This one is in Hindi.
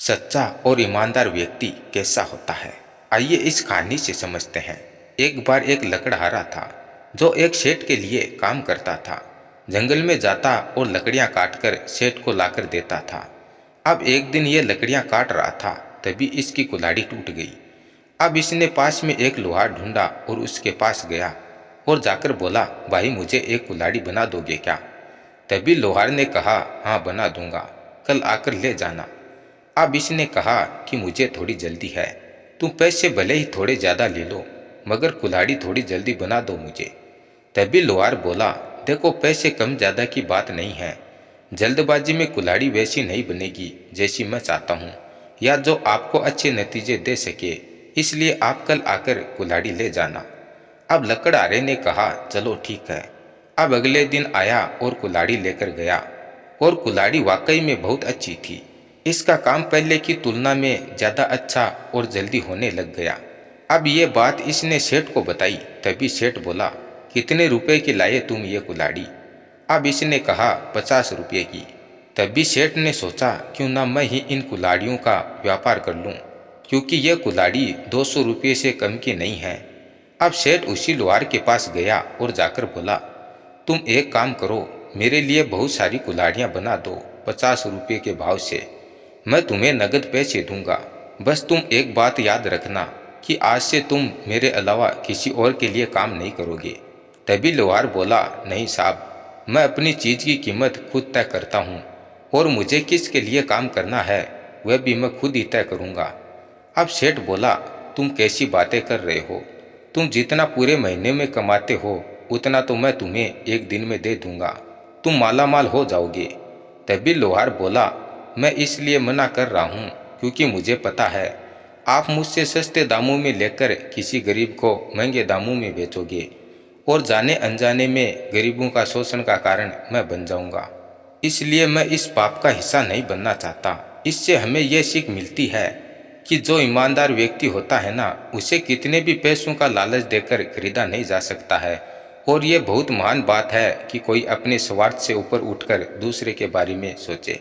सच्चा और ईमानदार व्यक्ति कैसा होता है, आइए इस कहानी से समझते हैं। एक बार एक लकड़हारा था जो एक सेठ के लिए काम करता था। जंगल में जाता और लकड़ियां काटकर सेठ को लाकर देता था। अब एक दिन ये लकड़ियां काट रहा था, तभी इसकी कुल्हाड़ी टूट गई। अब इसने पास में एक लोहार ढूंढा और उसके पास गया और जाकर बोला, भाई मुझे एक कुल्हाड़ी बना दोगे क्या? तभी लोहार ने कहा, हाँ बना दूंगा, कल आकर ले जाना। अब इसने कहा कि मुझे थोड़ी जल्दी है, तुम पैसे भले ही थोड़े ज़्यादा ले लो, मगर कुल्हाड़ी थोड़ी जल्दी बना दो मुझे। तभी लोहार बोला, देखो पैसे कम ज़्यादा की बात नहीं है, जल्दबाजी में कुल्हाड़ी वैसी नहीं बनेगी जैसी मैं चाहता हूँ, या जो आपको अच्छे नतीजे दे सके, इसलिए आप कल आकर कुल्हाड़ी ले जाना। अब लकड़हारे ने कहा, चलो ठीक है। अब अगले दिन आया और कुल्हाड़ी लेकर गया, और कुल्हाड़ी वाकई में बहुत अच्छी थी। इसका काम पहले की तुलना में ज़्यादा अच्छा और जल्दी होने लग गया। अब ये बात इसने सेठ को बताई। तभी सेठ बोला, कितने रुपए की लाए तुम ये कुल्हाड़ी? अब इसने कहा, 50 रुपये की। तभी सेठ ने सोचा, क्यों ना मैं ही इन कुल्हाड़ियों का व्यापार कर लूं, क्योंकि यह कुल्हाड़ी 200 रुपये से कम की नहीं है। अब सेठ उसी लोहार के पास गया और जाकर बोला, तुम एक काम करो, मेरे लिए बहुत सारी कुल्हाड़ियाँ बना दो 50 रुपये के भाव से। मैं तुम्हें नगद पैसे दूंगा, बस तुम एक बात याद रखना कि आज से तुम मेरे अलावा किसी और के लिए काम नहीं करोगे। तभी लोहार बोला, नहीं साहब, मैं अपनी चीज़ की कीमत खुद तय करता हूँ, और मुझे किसके लिए काम करना है वह भी मैं खुद ही तय करूँगा। अब सेठ बोला, तुम कैसी बातें कर रहे हो? तुम जितना पूरे महीने में कमाते हो उतना तो मैं तुम्हें एक दिन में दे दूंगा, तुम मालामाल हो जाओगे। तभी लोहार बोला, मैं इसलिए मना कर रहा हूँ क्योंकि मुझे पता है आप मुझसे सस्ते दामों में लेकर किसी गरीब को महंगे दामों में बेचोगे, और जाने अनजाने में गरीबों का शोषण का कारण मैं बन जाऊंगा। इसलिए मैं इस पाप का हिस्सा नहीं बनना चाहता। इससे हमें यह सीख मिलती है कि जो ईमानदार व्यक्ति होता है ना, उसे कितने भी पैसों का लालच देकर खरीदा नहीं जा सकता है। और ये बहुत महान बात है कि कोई अपने स्वार्थ से ऊपर उठकर दूसरे के बारे में सोचे।